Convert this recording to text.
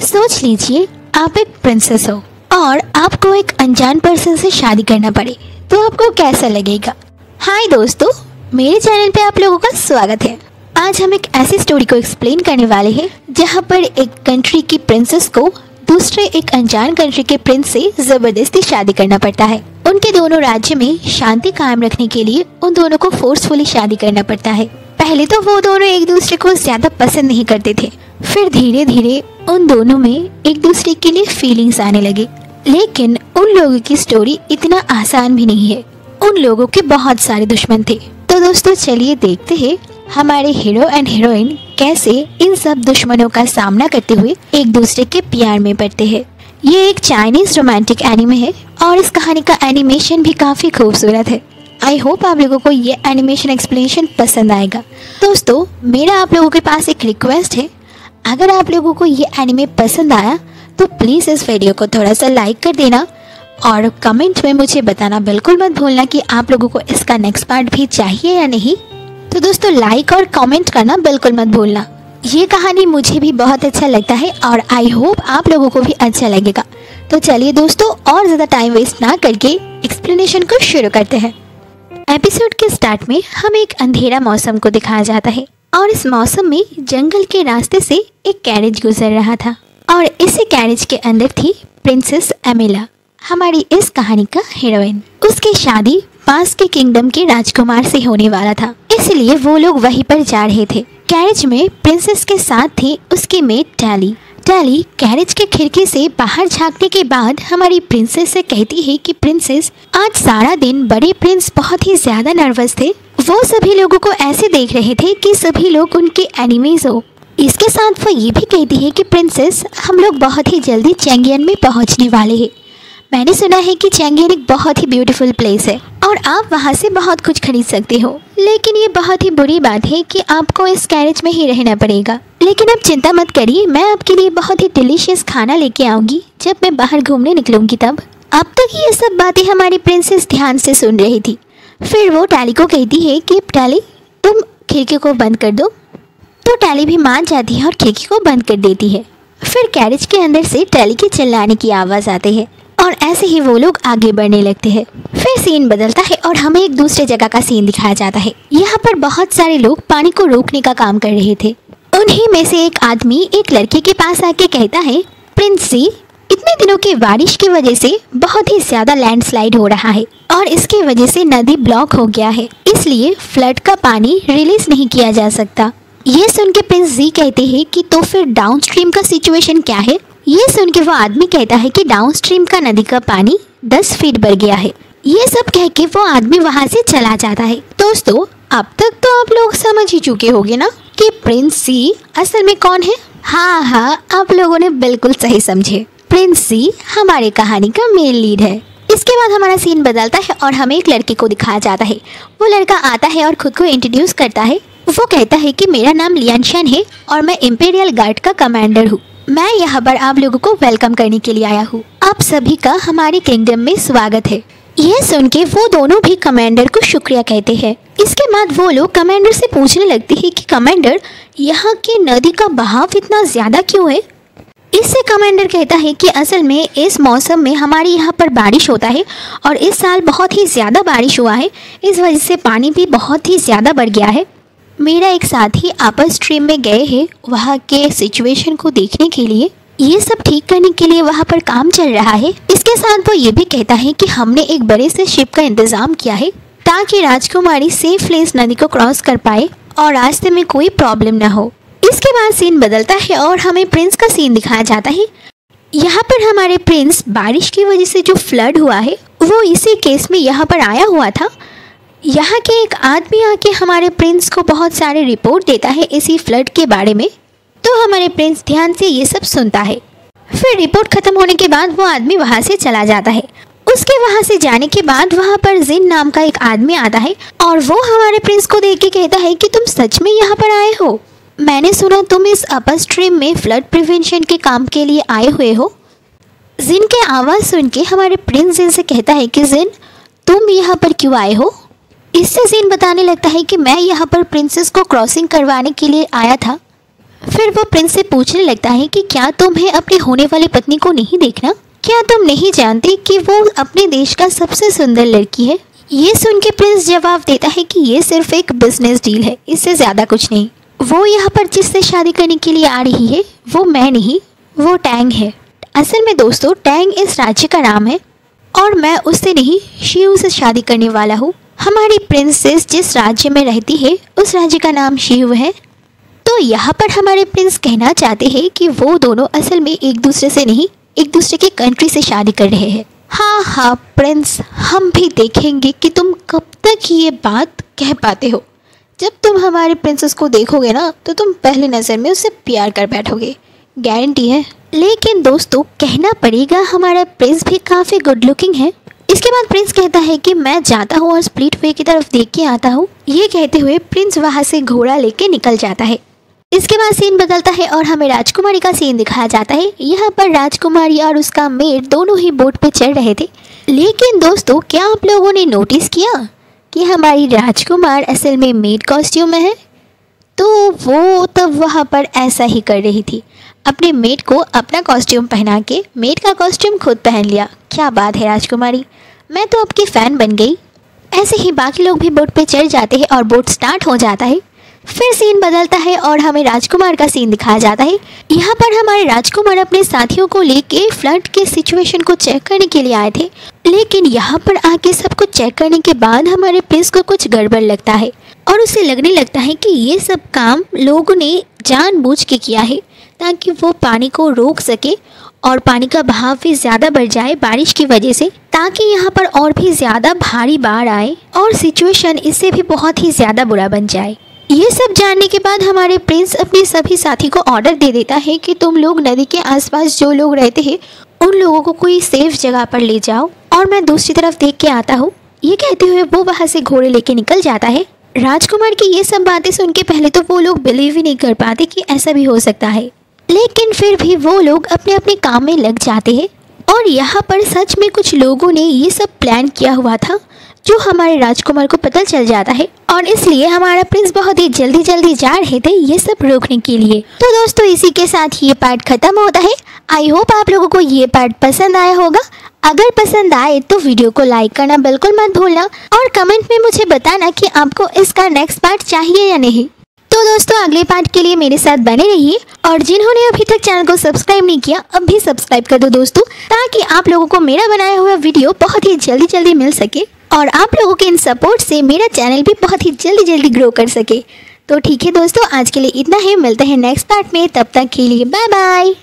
सोच लीजिए आप एक प्रिंसेस हो और आपको एक अनजान पर्सन से शादी करना पड़े तो आपको कैसा लगेगा। हाय दोस्तों, मेरे चैनल पे आप लोगों का स्वागत है। आज हम एक ऐसी स्टोरी को एक्सप्लेन करने वाले हैं जहाँ पर एक कंट्री की प्रिंसेस को दूसरे एक अनजान कंट्री के प्रिंस से जबरदस्ती शादी करना पड़ता है। उनके दोनों राज्य में शांति कायम रखने के लिए उन दोनों को फोर्सफुली शादी करना पड़ता है। पहले तो वो दोनों एक दूसरे को ज्यादा पसंद नहीं करते थे, फिर धीरे धीरे उन दोनों में एक दूसरे के लिए फीलिंग्स आने लगे। लेकिन उन लोगों की स्टोरी इतना आसान भी नहीं है, उन लोगों के बहुत सारे दुश्मन थे। तो दोस्तों चलिए देखते हैं हमारे हीरो एंड हीरोइन कैसे इन सब दुश्मनों का सामना करते हुए एक दूसरे के प्यार में पड़ते हैं। ये एक चाइनीज रोमांटिक एनिमे है और इस कहानी का एनिमेशन भी काफी खूबसूरत है। आई होप आप लोगों को ये एनिमेशन एक्सप्लेनेशन पसंद आएगा। दोस्तों मेरा आप लोगों के पास एक रिक्वेस्ट है, अगर आप लोगों को ये एनिमे पसंद आया तो प्लीज़ इस वीडियो को थोड़ा सा लाइक कर देना और कमेंट में मुझे बताना बिल्कुल मत भूलना कि आप लोगों को इसका नेक्स्ट पार्ट भी चाहिए या नहीं। तो दोस्तों लाइक और कमेंट करना बिल्कुल मत भूलना। ये कहानी मुझे भी बहुत अच्छा लगता है और आई होप आप लोगों को भी अच्छा लगेगा। तो चलिए दोस्तों और ज़्यादा टाइम वेस्ट ना करके एक्सप्लेनेशन को शुरू करते हैं। एपिसोड के स्टार्ट में हमें एक अंधेरा मौसम को दिखाया जाता है और इस मौसम में जंगल के रास्ते से एक कैरेज गुजर रहा था और इसी कैरेज के अंदर थी प्रिंसेस एमिला, हमारी इस कहानी का हीरोइन। उसकी शादी पास के किंगडम के राजकुमार से होने वाला था, इसलिए वो लोग वहीं पर जा रहे थे। कैरेज में प्रिंसेस के साथ थी उसकी मेट टैली। टैली कैरेज के खिड़की से बाहर झांकने के बाद हमारी प्रिंसेस से कहती है कि प्रिंसेस आज सारा दिन बड़े प्रिंस बहुत ही ज्यादा नर्वस थे। वो सभी लोगों को ऐसे देख रहे थे कि सभी लोग उनके एनिमीज हो। इसके साथ वो ये भी कहती है कि प्रिंसेस हम लोग बहुत ही जल्दी चैंगियन में पहुंचने वाले हैं। मैंने सुना है कि चैंगियन एक बहुत ही ब्यूटीफुल प्लेस है और आप वहां से बहुत कुछ खरीद सकते हो, लेकिन ये बहुत ही बुरी बात है कि आपको इस कैरेज में ही रहना पड़ेगा। लेकिन अब चिंता मत करिए, मैं आपके लिए बहुत ही डिलीशियस खाना लेके आऊंगी जब मैं बाहर घूमने निकलूंगी तब। अब तक ये सब बातें हमारी प्रिंसेस ध्यान से सुन रही थी। फिर वो टैली को कहती है कि टैली तुम खिड़की को बंद कर दो। तो टैली भी मान जाती है और खिड़की को बंद कर देती है। फिर कैरेज के अंदर से टैली के चिल्लाने की आवाज़ आती है और ऐसे ही वो लोग आगे बढ़ने लगते हैं। फिर सीन बदलता है और हमें एक दूसरे जगह का सीन दिखाया जाता है। यहाँ पर बहुत सारे लोग पानी को रोकने का काम कर रहे थे। उन्हीं में से एक आदमी एक लड़के के पास आके कहता है, प्रिंस जी इतने दिनों की बारिश की वजह से बहुत ही ज्यादा लैंडस्लाइड हो रहा है और इसकी वजह से नदी ब्लॉक हो गया है, इसलिए फ्लड का पानी रिलीज नहीं किया जा सकता। ये सुन के प्रिंस जी कहते हैं कि तो फिर डाउनस्ट्रीम का सिचुएशन क्या है। ये सुन के वो आदमी कहता है कि डाउनस्ट्रीम का नदी का पानी 10 फीट बढ़ गया है। ये सब कह के वो आदमी वहाँ से चला जाता है। दोस्तों अब तक तो आप लोग समझ ही चुके होंगे ना कि प्रिंस सी असल में कौन है। हाँ, आप लोगों ने बिल्कुल सही समझे। प्रिंस सी हमारे कहानी का मेन लीड है। इसके बाद हमारा सीन बदलता है और हमें एक लड़के को दिखाया जाता है। वो लड़का आता है और खुद को इंट्रोड्यूस करता है। वो कहता है कि मेरा नाम लियानशन है और मैं इंपीरियल गार्ड का कमांडर हूँ। मैं यहाँ पर आप लोगों को वेलकम करने के लिए आया हूँ। आप सभी का हमारे किंगडम में स्वागत है। यह सुन के वो दोनों भी कमांडर को शुक्रिया कहते हैं। इसके बाद वो लोग कमांडर से पूछने लगते हैं कि कमांडर यहाँ की नदी का बहाव इतना ज्यादा क्यों है। इससे कमांडर कहता है कि असल में इस मौसम में हमारे यहाँ पर बारिश होता है और इस साल बहुत ही ज़्यादा बारिश हुआ है, इस वजह से पानी भी बहुत ही ज़्यादा बढ़ गया है। मेरा एक साथी अपर स्ट्रीम में गए हैं वहाँ के सिचुएशन को देखने के लिए, ये सब ठीक करने के लिए वहाँ पर काम चल रहा है। इसके साथ वो ये भी कहता है कि हमने एक बड़े से शिप का इंतज़ाम किया है ताकि राजकुमारी सेफली इस नदी को क्रॉस कर पाए और रास्ते में कोई प्रॉब्लम ना हो। इसके बाद सीन बदलता है और हमें प्रिंस का सीन दिखाया जाता है। यहाँ पर हमारे प्रिंस बारिश की वजह से जो फ्लड हुआ है वो इसी केस में यहाँ पर आया हुआ था। यहाँ के एक आदमी आके हमारे प्रिंस को बहुत सारे रिपोर्ट देता है इसी फ्लड के बारे में। तो हमारे प्रिंस ध्यान से ये सब सुनता है। फिर रिपोर्ट खत्म होने के बाद वो आदमी वहाँ से चला जाता है। उसके वहाँ से जाने के बाद वहाँ पर जिन नाम का एक आदमी आता है और वो हमारे प्रिंस को देख के कहता है कि तुम सच में यहाँ पर आए हो। मैंने सुना तुम इस अपर स्ट्रीम में फ्लड प्रिवेंशन के काम के लिए आए हुए हो। जिन के आवाज़ सुन के हमारे प्रिंस जिन से कहता है कि जिन तुम यहाँ पर क्यों आए हो। इससे जिन बताने लगता है कि मैं यहाँ पर प्रिंसेस को क्रॉसिंग करवाने के लिए आया था। फिर वो प्रिंस से पूछने लगता है कि क्या तुम्हें अपनी होने वाली पत्नी को नहीं देखना? क्या तुम नहीं जानते कि वो अपने देश का सबसे सुंदर लड़की है? ये सुन के प्रिंस जवाब देता है कि ये सिर्फ एक बिजनेस डील है, इससे ज़्यादा कुछ नहीं। वो यहाँ पर जिससे शादी करने के लिए आ रही है वो मैं नहीं, वो टैंग है। असल में दोस्तों टैंग इस राज्य का नाम है और मैं उससे नहीं शियू से शादी करने वाला हूँ। हमारी प्रिंसेस जिस राज्य में रहती है उस राज्य का नाम शियू है। तो यहाँ पर हमारे प्रिंस कहना चाहते हैं कि वो दोनों असल में एक दूसरे से नहीं, एक दूसरे के कंट्री से शादी कर रहे हैं। हाँ हाँ प्रिंस, हम भी देखेंगे कि तुम कब तक ये बात कह पाते हो। जब तुम हमारे प्रिंसेस को देखोगे ना तो तुम पहली नज़र में उससे प्यार कर बैठोगे, गारंटी है। लेकिन दोस्तों कहना पड़ेगा हमारा प्रिंस भी काफ़ी गुड लुकिंग है। इसके बाद प्रिंस कहता है कि मैं जाता हूँ और स्प्लिट वे की तरफ देख के आता हूँ। ये कहते हुए प्रिंस वहाँ से घोड़ा लेके निकल जाता है। इसके बाद सीन बदलता है और हमें राजकुमारी का सीन दिखाया जाता है। यहाँ पर राजकुमारी और उसका मेड दोनों ही बोट पे चढ़ रहे थे। लेकिन दोस्तों क्या आप लोगों ने नोटिस किया कि हमारी राजकुमार असल में मेड कॉस्ट्यूम में है? तो वो तब वहाँ पर ऐसा ही कर रही थी, अपने मेड को अपना कॉस्ट्यूम पहना के मेड का कॉस्ट्यूम खुद पहन लिया। क्या बात है राजकुमारी, मैं तो आपकी फ़ैन बन गई। ऐसे ही बाकी लोग भी बोट पे चढ़ जाते हैं और बोट स्टार्ट हो जाता है। फिर सीन बदलता है और हमें राजकुमार का सीन दिखाया जाता है। यहाँ पर हमारे राजकुमार अपने साथियों को लेके फ्लड के सिचुएशन को चेक करने के लिए आए थे। लेकिन यहाँ पर आके सब कुछ चेक करने के बाद हमारे प्रिंस को कुछ गड़बड़ लगता है और उसे लगने लगता है कि ये सब काम लोगों ने जानबूझ के किया है ताकि वो पानी को रोक सके और पानी का बहाव भी ज़्यादा बढ़ जाए बारिश की वजह से, ताकि यहाँ पर और भी ज़्यादा भारी बाढ़ आए और सिचुएशन इससे भी बहुत ही ज़्यादा बुरा बन जाए। ये सब जानने के बाद हमारे प्रिंस अपने सभी साथी को ऑर्डर दे देता है कि तुम लोग नदी के आसपास जो लोग रहते हैं उन लोगों को कोई सेफ जगह पर ले जाओ और मैं दूसरी तरफ देख के आता हूँ। ये कहते हुए वो वहाँ से घोड़े लेके निकल जाता है। राजकुमार की ये सब बातें सुन के पहले तो वो लोग बिलीव ही नहीं कर पाते कि ऐसा भी हो सकता है, लेकिन फिर भी वो लोग अपने अपने काम में लग जाते हैं। और यहाँ पर सच में कुछ लोगों ने ये सब प्लान किया हुआ था जो हमारे राजकुमार को पता चल जाता है और इसलिए हमारा प्रिंस बहुत ही जल्दी जा रहे थे ये सब रोकने के लिए। तो दोस्तों इसी के साथ ये पार्ट खत्म होता है। आई होप आप लोगों को ये पार्ट पसंद आया होगा। अगर पसंद आए तो वीडियो को लाइक करना बिल्कुल मत भूलना और कमेंट में मुझे बताना कि आपको इसका नेक्स्ट पार्ट चाहिए या नहीं। तो दोस्तों अगले पार्ट के लिए मेरे साथ बने रहिए और जिन्होंने अभी तक चैनल को सब्सक्राइब नहीं किया अब भी सब्सक्राइब कर दो दोस्तों, ताकि आप लोगों को मेरा बनाया हुआ वीडियो बहुत ही जल्दी मिल सके और आप लोगों के इन सपोर्ट से मेरा चैनल भी बहुत ही जल्दी ग्रो कर सके। तो ठीक है दोस्तों, आज के लिए इतना ही, मिलते हैं नेक्स्ट पार्ट में, तब तक के लिए बाय बाय।